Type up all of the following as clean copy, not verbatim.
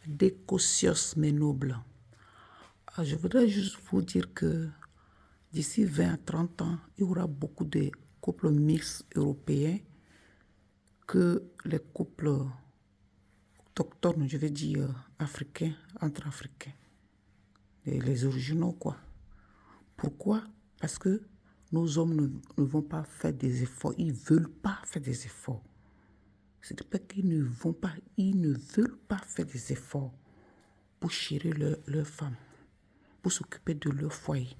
Décocios, mes nobles. Je voudrais juste vous dire que d'ici 20 à 30 ans, il y aura beaucoup de couples mixtes européens que les couples autochtones, je vais dire africains, entre africains. Les originaux, quoi. Pourquoi? Parce que nos hommes ne vont pas faire des efforts. Ils ne veulent pas faire des efforts. C'est pas qu'ils ne vont pas, ils ne veulent pas faire des efforts pour chérir leurs femmes, pour s'occuper de leur foyer.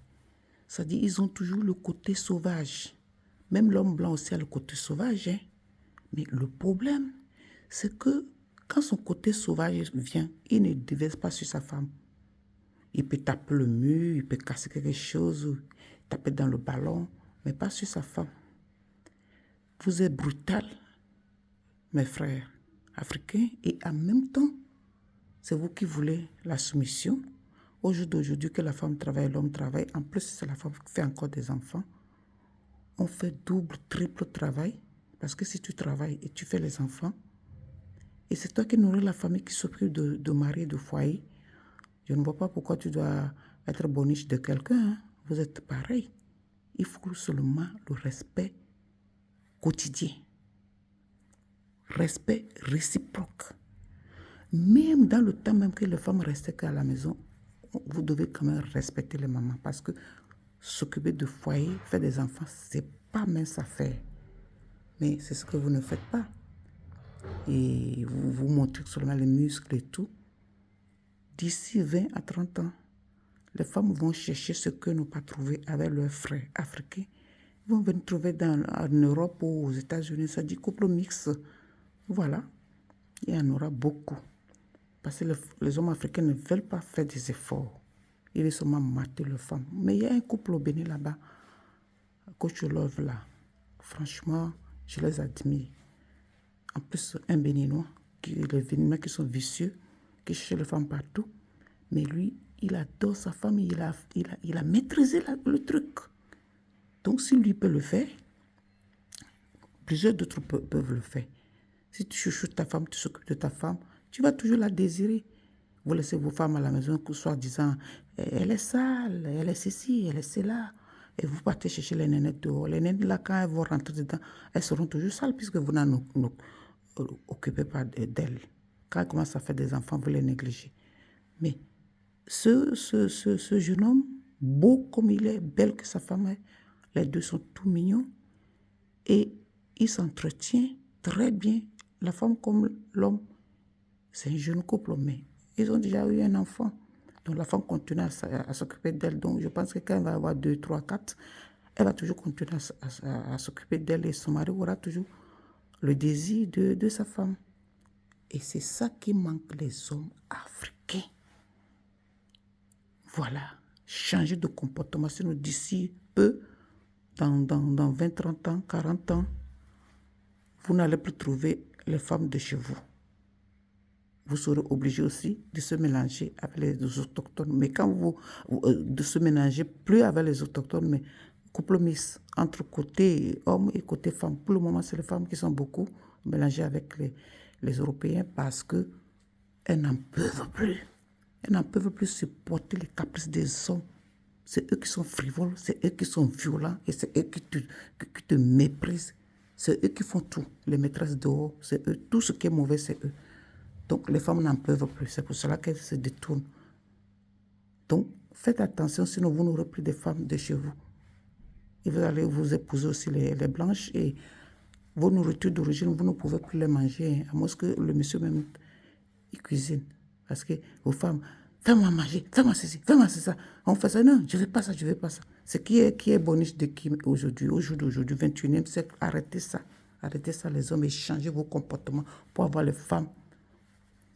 C'est-à-dire ils ont toujours le côté sauvage. Même l'homme blanc aussi a le côté sauvage. Hein? Mais le problème, c'est que quand son côté sauvage vient, il ne déverse pas sur sa femme. Il peut taper le mur, il peut casser quelque chose, taper dans le ballon, mais pas sur sa femme. Vous êtes brutal, mes frères africains, et en même temps, c'est vous qui voulez la soumission. Au jour d'aujourd'hui, que la femme travaille, l'homme travaille. En plus, c'est la femme qui fait encore des enfants. On fait double, triple travail. Parce que si tu travailles et tu fais les enfants, et c'est toi qui nourris la famille qui s'occupe de mari et de foyer, je ne vois pas pourquoi tu dois être boniche de quelqu'un. Hein. Vous êtes pareil. Il faut seulement le respect quotidien. Respect réciproque. Même dans le temps même que les femmes restaient qu'à la maison, vous devez quand même respecter les mamans parce que s'occuper de foyer, faire des enfants, c'est pas mince affaire. Mais c'est ce que vous ne faites pas. Et vous vous montrez seulement les muscles et tout. D'ici 20 à 30 ans, les femmes vont chercher ce que n'ont pas trouvé avec leurs frères africains. Ils vont venir trouver en Europe ou aux États-Unis, ça dit couple mixte. Voilà. Il y en aura beaucoup. Parce que les hommes africains ne veulent pas faire des efforts. Ils veulent seulement mater leurs femmes. Mais il y a un couple au Bénin là-bas, Coach Love là. Franchement, je les admire. En plus, un Béninois, les Béninois qui sont vicieux, qui cherchent les femmes partout. Mais lui, il adore sa femme, il a maîtrisé le truc. Donc, si lui peut le faire, plusieurs d'autres peuvent le faire. Si tu chouchoutes ta femme, tu s'occupes de ta femme, tu vas toujours la désirer. Vous laissez vos femmes à la maison, soit disant, elle est sale, elle est ceci, elle est cela. Et vous partez chercher les nénettes dehors. Les nénettes là, quand elles vont rentrer dedans, elles seront toujours sales puisque vous n'en occupez pas d'elles. Quand elles commencent à faire des enfants, vous les négligez. Mais ce jeune homme, beau comme il est, belle que sa femme est, les deux sont tout mignons. Et il s'entretient très bien, la femme comme l'homme. C'est un jeune couple, mais ils ont déjà eu un enfant. Donc la femme continue à s'occuper d'elle. Donc je pense que quand elle va avoir 2, 3, 4, elle va toujours continuer à s'occuper d'elle et son mari aura toujours le désir de sa femme. Et c'est ça qui manque les hommes africains. Voilà, changer de comportement. Sinon d'ici peu, dans 20, 30 ans, 40 ans, vous n'allez plus trouver les femmes de chez vous. Vous serez obligé aussi de se mélanger avec les autochtones. Mais quand de se mélanger plus avec les autochtones, mais couple mixte entre côté homme et côté femme. Pour le moment, c'est les femmes qui sont beaucoup mélangées avec les Européens parce qu'elles n'en peuvent plus. Elles n'en peuvent plus supporter les caprices des hommes. C'est eux qui sont frivoles, c'est eux qui sont violents et c'est eux qui te méprisent. C'est eux qui font tout. Les maîtresses dehors, c'est eux. Tout ce qui est mauvais, c'est eux. Donc, les femmes n'en peuvent plus. C'est pour cela qu'elles se détournent. Donc, faites attention, sinon vous n'aurez plus de femmes de chez vous. Et vous allez vous épouser aussi les blanches et vos nourritures d'origine, vous ne pouvez plus les manger, à moins que le monsieur même, il cuisine. Parce que vos femmes, fais-moi manger, fais-moi ceci, fais-moi ça. On fait ça, non, je ne veux pas ça, je ne veux pas ça. C'est qui est boniche de qui aujourd'hui, au jour d'aujourd'hui, 21e siècle, arrêtez ça. Arrêtez ça, les hommes, et changez vos comportements pour avoir les femmes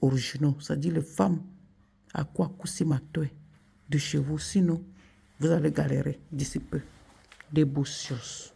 originaux, c'est-à-dire les femmes à quoi Kusimatoué de chez vous, sinon vous allez galérer d'ici peu. Des beaux choses.